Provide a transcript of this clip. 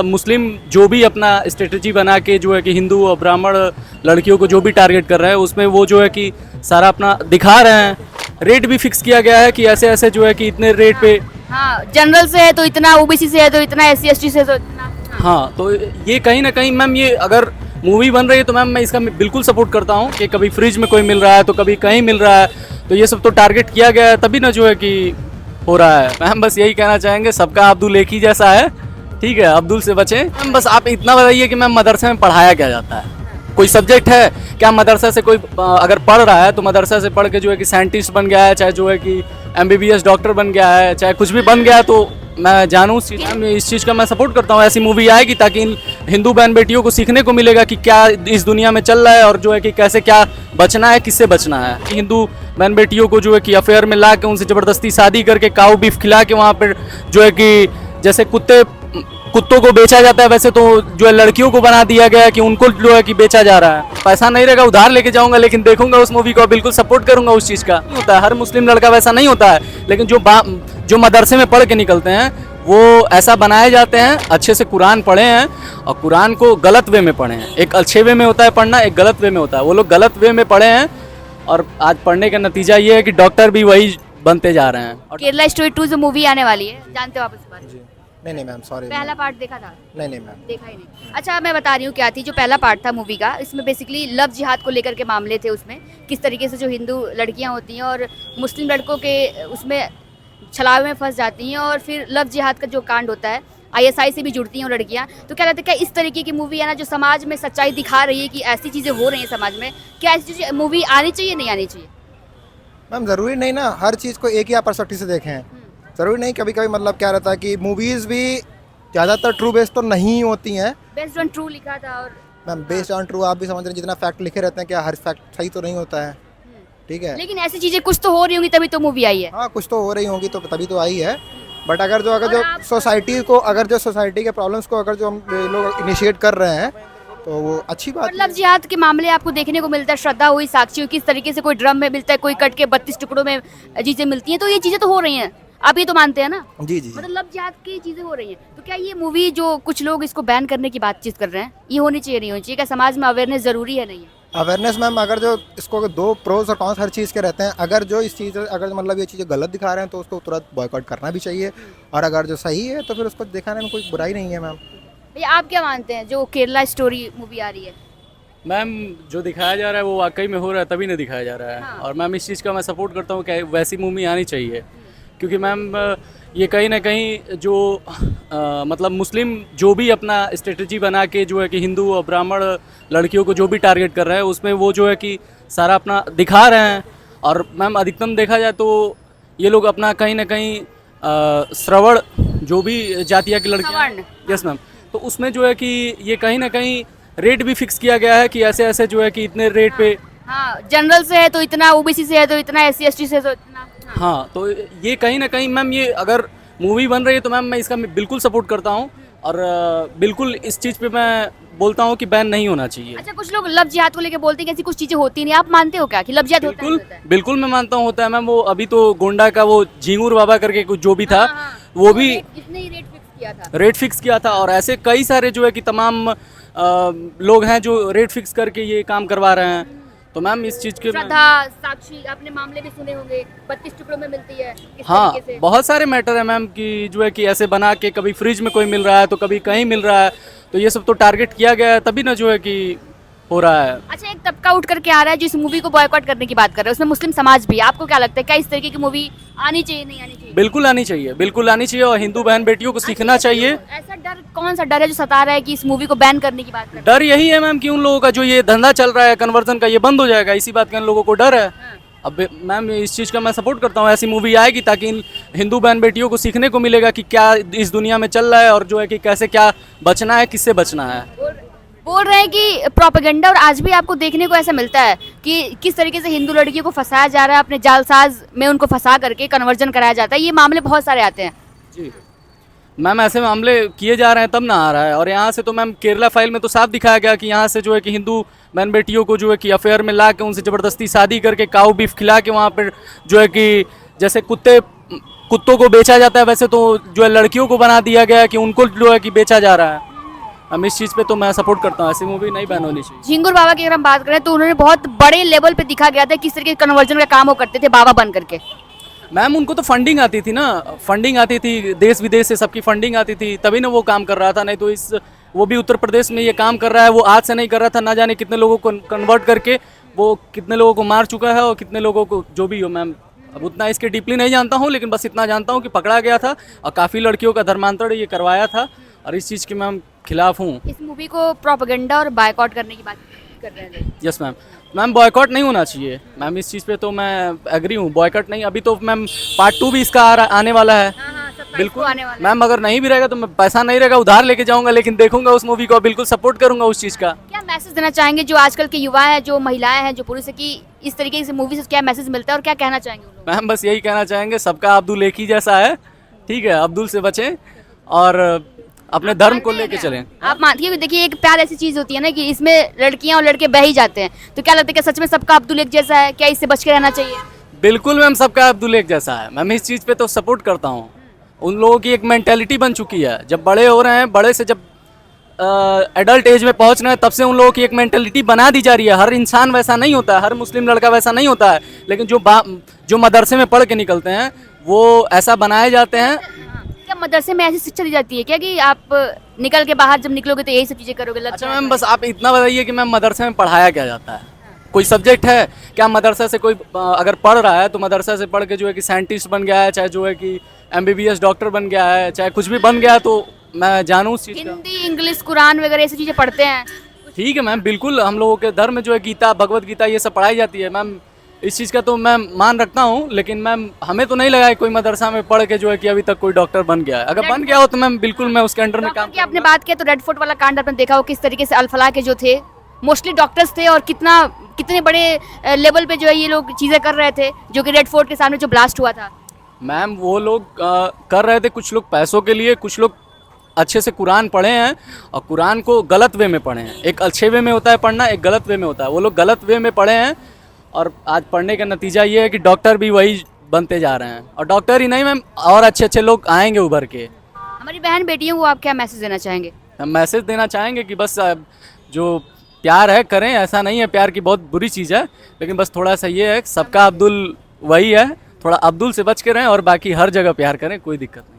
मुस्लिम जो भी अपना स्ट्रेटजी बना के जो है कि हिंदू और ब्राह्मण लड़कियों को जो भी टारगेट कर रहे हैं उसमें वो जो है कि सारा अपना दिखा रहे हैं। रेट भी फिक्स किया गया है कि ऐसे ऐसे जो है कि इतने रेट पे। हाँ, जनरल से है तो इतना, ओबीसी से है तो इतना, एससी एसटी से है तो इतना। हाँ, तो ये कहीं ना कहीं मैम, ये अगर मूवी बन रही है तो मैम मैं इसका बिल्कुल सपोर्ट करता हूँ कि कभी फ्रिज में कोई मिल रहा है तो कभी कहीं मिल रहा है, तो ये सब तो टारगेट किया गया है तभी ना जो है कि हो रहा है। मैम बस यही कहना चाहेंगे, सबका अब्दुल एक ही जैसा है, ठीक है, अब्दुल से बचें। मैम बस आप इतना बताइए कि मैम मदरसे में पढ़ाया क्या जाता है? कोई सब्जेक्ट है क्या मदरसा से? कोई अगर पढ़ रहा है तो मदरसा से पढ़ के जो है कि साइंटिस्ट बन गया है, चाहे जो है कि एमबीबीएस डॉक्टर बन गया है, चाहे कुछ भी बन गया है, तो मैं जानूँ इस चीज़ का मैं सपोर्ट करता हूँ। ऐसी मूवी आएगी ताकि इन हिंदू बहन बेटियों को सीखने को मिलेगा कि क्या इस दुनिया में चल रहा है और जो है कि कैसे क्या बचना है, किससे बचना है। हिंदू बहन बेटियों को जो है कि अफेयर में ला के उनसे ज़बरदस्ती शादी करके काऊ बीफ खिला के वहाँ पर जो है कि जैसे कुत्तों को बेचा जाता है वैसे तो जो है लड़कियों को बना दिया गया है कि उनको जो है कि बेचा जा रहा है। पैसा नहीं रहेगा, उधार लेके जाऊंगा, लेकिन देखूंगा उस मूवी को, बिल्कुल सपोर्ट करूंगा उस चीज़ का। नहीं होता है, हर मुस्लिम लड़का वैसा नहीं होता है, लेकिन जो मदरसे में पढ़ के निकलते हैं वो ऐसा बनाए जाते हैं, अच्छे से कुरान पढ़े हैं और कुरान को गलत वे में पढ़े हैं। एक अच्छे वे में होता है पढ़ना, एक गलत वे में होता है। वो लोग गलत वे में पढ़े हैं और आज पढ़ने का नतीजा ये है कि डॉक्टर भी वही बनते जा रहे हैं। केरला स्टोरी 2 जो मूवी आने वाली है, जानते हो आप इस बारे में? नहीं मैम, सॉरी। पहला पार्ट देखा था? नहीं मैम, देखा ही नहीं। अच्छा, मैं बता रही हूँ क्या थी। जो पहला पार्ट था मूवी का, इसमें बेसिकली लव जिहाद को लेकर के मामले थे। उसमें किस तरीके से जो हिंदू लड़कियाँ होती हैं और मुस्लिम लड़कों के उसमें छलावे में फंस जाती हैं और फिर लव जिहाद का जो कांड होता है, आईएसआई से भी जुड़ती हैं वो लड़कियाँ। तो क्या लगता है, क्या इस तरीके की मूवी है ना जो समाज में सच्चाई दिखा रही है कि ऐसी चीज़ें हो रही हैं समाज में, क्या ऐसी चीज़ें मूवी आनी चाहिए नहीं आनी चाहिए? मैम ज़रूरी नहीं ना हर चीज़ को एक ही पर्सपेक्टिव से देखें। ज़रूरी नहीं, कभी कभी मतलब क्या रहता है कि मूवीज़ भी ज़्यादातर ट्रू बेस्ड तो नहीं होती हैं। बेस्ड ऑन ट्रू लिखा था और मैम बेस्ड ऑन ट्रू आप भी समझ रहे हैं, जितना फैक्ट लिखे रहते हैं क्या हर फैक्ट सही तो नहीं होता है, ठीक है। लेकिन ऐसी चीज़ें कुछ तो हो रही होंगी तभी तो मूवी आई है। हाँ, कुछ तो हो रही होंगी तो तभी तो आई है। बट अगर जो सोसाइटी को, अगर जो सोसाइटी के प्रॉब्लम्स को अगर जो हम लोग इनिशिएट कर रहे हैं तो वो अच्छी बात है। लव जिहाद के मामले आपको देखने को मिलता है, श्रद्धा हुई, साक्षी हुई, किस तरीके से कोई ड्रम में मिलता है, कोई कट के 32 टुकड़ों में चीज़ें मिलती हैं, तो ये चीज़ें तो हो रही हैं, आप ये तो मानते हैं ना? जी जी। मतलब लव जिहाद की चीज़ें हो रही हैं, तो क्या ये मूवी जो कुछ लोग इसको बैन करने की बातचीत कर रहे हैं, ये होनी चाहिए नहीं होनी चाहिए? क्या समाज में अवेयरनेस ज़रूरी है नहीं है? अवेयरनेस मैम, अगर जो इसको दो प्रोज और कॉन्स हर चीज़ के रहते हैं। अगर जो इस चीज़ अगर मतलब ये चीज़ें गलत दिखा रहे हैं तो उसको तुरंत बॉयकॉट करना भी चाहिए, और अगर जो सही है तो फिर उसको दिखाने में कोई बुराई नहीं है मैम। भैया आप क्या मानते हैं जो केरला स्टोरी मूवी आ रही है? मैम जो दिखाया जा रहा है वो वाकई में हो रहा है तभी ना दिखाया जा रहा है। हाँ। और मैम इस चीज़ का मैं सपोर्ट करता हूँ कि वैसी मूवी आनी चाहिए, क्योंकि मैम ये कहीं ना कहीं जो मतलब मुस्लिम जो भी अपना स्ट्रेटजी बना के जो है कि हिंदू और ब्राह्मण लड़कियों को जो भी टारगेट कर रहे हैं उसमें वो जो है कि सारा अपना दिखा रहे हैं। और मैम अधिकतम देखा जाए तो ये लोग अपना कहीं ना कहीं श्रवण जो भी जातिया की लड़कियाँ, यस मैम, तो उसमें जो है कि ये कहीं ना कहीं रेट भी फिक्स किया गया है कि ऐसे ऐसे जो है कि इतने रेट पे। हाँ, जनरल से है तो इतना, ओबीसी से है तो इतना, एससी एसटी से तो इतना। हाँ, तो ये कहीं ना कहीं मैम, ये अगर मूवी बन रही है तो मैम मैं इसका बिल्कुल सपोर्ट करता हूँ और बिल्कुल इस चीज़ पे मैं बोलता हूँ कि बैन नहीं होना चाहिए। अच्छा, कुछ लोग लव जिहाद को लेके बोलते हैं कि ऐसी कुछ चीजें होती नहीं, आप मानते हो क्या कि लव जिहाद होता है? बिल्कुल बिल्कुल मैं मानता हूँ होता है मैम। वो अभी तो गोंडा का वो झिंगुर बाबा करके कुछ जो भी था, वो भी इसने ही रेट फिक्स किया था। रेट फिक्स किया था, और ऐसे कई सारे जो है कि तमाम लोग हैं जो रेट फिक्स करके ये काम करवा रहे हैं। तो मैम इस चीज़ के श्रद्धा, साक्षी, आपने मामले भी सुने होंगे, 32 टुकड़ों में मिलती है, किस हाँ, तरीके से? बहुत सारे मैटर है मैम कि जो है कि ऐसे बना के कभी फ्रिज में कोई मिल रहा है तो कभी कहीं मिल रहा है, तो ये सब तो टारगेट किया गया है तभी ना जो है कि हो रहा है। अच्छा, एक तबका उठ करके आ रहा है जो इस मूवी को बॉयकॉट करने की बात कर रहा है, उसमें मुस्लिम समाज भी। आपको क्या लगता है, क्या इस तरीके की मूवी आनी चाहिए नहीं आनी चाहिए? बिल्कुल आनी चाहिए, बिल्कुल आनी चाहिए, और हिंदू बहन बेटियों को सीखना चाहिए। ऐसा डर, कौन सा डर है जो सता रहा है कि इस मूवी को बैन करने की बात कर रहे डर यही है मैम कि उन लोगों का जो ये धंधा चल रहा है कन्वर्जन का, ये बंद हो जाएगा, इसी बात का इन लोगों को डर है। अब मैम इस चीज़ का मैं सपोर्ट करता हूँ, ऐसी मूवी आएगी ताकि इन हिंदू बहन बेटियों को सीखने को मिलेगा कि क्या इस दुनिया में चल रहा है और जो है कि कैसे क्या बचना है, किससे बचना है। बोल रहे हैं कि प्रोपेगेंडा, और आज भी आपको देखने को ऐसा मिलता है कि किस तरीके से हिंदू लड़कियों को फंसाया जा रहा है, अपने जालसाज में उनको फंसा करके कन्वर्जन कराया जाता है। ये मामले बहुत सारे आते हैं जी मैम, ऐसे मामले किए जा रहे हैं तब ना आ रहा है। और यहाँ से तो मैम केरला फाइल में तो साफ दिखाया गया कि यहाँ से जो है कि हिंदू बहन बेटियों को जो है कि अफेयर में ला के उनसे ज़बरदस्ती शादी करके काऊ बीफ खिला के वहाँ पर जो है कि जैसे कुत्तों को बेचा जाता है वैसे तो जो है लड़कियों को बना दिया गया है कि उनको जो है कि बेचा जा रहा है। हम इस चीज़ पे तो मैं सपोर्ट करता हूँ, ऐसी मूवी नहीं बैन होनी चाहिए। झिंगुर बाबा की अगर हम बात करें तो उन्होंने बहुत बड़े लेवल पे दिखा गया था किस तरीके कन्वर्जन का काम वो करते थे बाबा बन करके। मैम उनको तो फंडिंग आती थी ना, फंडिंग आती थी, देश विदेश से सबकी फंडिंग आती थी, तभी ना वो काम कर रहा था। नहीं तो इस वो भी उत्तर प्रदेश में ये काम कर रहा है, वो आज से नहीं कर रहा था, ना जाने कितने लोगों को कन्वर्ट करके वो कितने लोगों को मार चुका है और कितने लोगों को जो भी हो। मैम अब उतना इसके डीपली नहीं जानता हूँ, लेकिन बस इतना जानता हूँ कि पकड़ा गया था और काफ़ी लड़कियों का धर्मांतरण ये करवाया था, और इस चीज़ के मैं खिलाफ हूँ। इस मूवी को प्रोपेगेंडा और बायकॉट करने की बात कर रहे हैं। यस मैम, मैम बॉयकॉट नहीं होना चाहिए मैम, इस चीज़ पे तो मैं एग्री हूँ, बॉयकॉट नहीं। अभी तो मैम पार्ट 2 भी इसका आने वाला है। बिल्कुल आने वाला है। मैम, अगर नहीं भी रहेगा तो मैं पैसा नहीं रहेगा उधार लेके जाऊंगा, लेकिन देखूंगा उस मूवी को, बिल्कुल सपोर्ट करूंगा उस चीज़ का। क्या मैसेज देना चाहेंगे जो आजकल के युवा हैं, जो महिलाएं हैं, जो पुरुष है, कि इस तरीके से मूवी से क्या मैसेज मिलता है और क्या कहना चाहेंगे उन लोगों मैम बस यही कहना चाहेंगे, सबका अब्दुल एक ही जैसा है, ठीक है, अब्दुल से बचें और अपने धर्म को लेके चलें। आप मानती है? देखिए एक प्यार ऐसी चीज होती है ना कि इसमें लड़कियां और लड़के बह ही जाते हैं, तो क्या लगता है कि सच में सबका अब्दुल एक जैसा है? क्या इससे बच के रहना चाहिए? बिल्कुल मैम, सबका अब्दुल एक जैसा है। मैम इस चीज़ पे तो सपोर्ट करता हूँ। उन लोगों की एक मेंटेलिटी बन चुकी है, जब बड़े हो रहे हैं, बड़े से जब एडल्ट एज में पहुंच रहे हैं, तब से उन लोगों की एक मेंटेलिटी बना दी जा रही है। हर इंसान वैसा नहीं होता है, हर मुस्लिम लड़का वैसा नहीं होता है, लेकिन जो मदरसे में पढ़ के निकलते हैं वो ऐसा बनाए जाते हैं। क्या मदरसे में ऐसी शिक्षा दी जाती है क्या कि आप निकल के बाहर जब निकलोगे तो यही सब चीजें करोगे? अच्छा मैम, बस आप इतना बताइए कि मैम मदरसे में पढ़ाया क्या जाता है? कोई सब्जेक्ट है क्या? मदरसा से कोई अगर पढ़ रहा है तो मदरसा से पढ़ के जो है कि साइंटिस्ट बन गया है, चाहे जो है कि MBBS डॉक्टर बन गया है, चाहे कुछ भी बन गया है, तो मैं जानूँ उस चीज़ का। हिंदी, इंग्लिश, कुरान वगैरह ऐसी चीजें पढ़ते हैं। ठीक है मैम, बिल्कुल हम लोगों के धर्म में जो है गीता, भगवत गीता, ये सब पढ़ाई जाती है मैम। इस चीज़ का तो मैं मान रखता हूँ, लेकिन मैम हमें तो नहीं लगा है कोई मदरसा में पढ़ के जो है कि अभी तक कोई डॉक्टर बन गया है। अगर बन गया हो तो मैम बिल्कुल मैं उसके अंडर में काम। डॉक्टर की आपने बात किया तो रेड फोर्ट वाला कांड आपने देखा हो, किस तरीके से अल-फलाह के जो थे मोस्टली डॉक्टर्स थे, और कितने बड़े लेवल पे जो है ये लोग चीज़ें कर रहे थे, जो कि रेड फोर्ट के सामने जो ब्लास्ट हुआ था। मैम वो लोग कर रहे थे, कुछ लोग पैसों के लिए, कुछ लोग अच्छे से कुरान पढ़े हैं और कुरान को गलत वे में पढ़े हैं। एक अच्छे वे में होता है पढ़ना, एक गलत वे में होता है। वो लोग गलत वे में पढ़े हैं और आज पढ़ने का नतीजा ये है कि डॉक्टर भी वही बनते जा रहे हैं, और डॉक्टर ही नहीं मैम, और अच्छे अच्छे लोग आएंगे उभर के। हमारी बहन बेटियों को आप क्या मैसेज देना चाहेंगे? हम मैसेज देना चाहेंगे कि बस जो प्यार है करें, ऐसा नहीं है प्यार की बहुत बुरी चीज़ है, लेकिन बस थोड़ा सा ये है सबका अब्दुल वही है, थोड़ा अब्दुल से बच के रहें और बाकी हर जगह प्यार करें, कोई दिक्कत नहीं।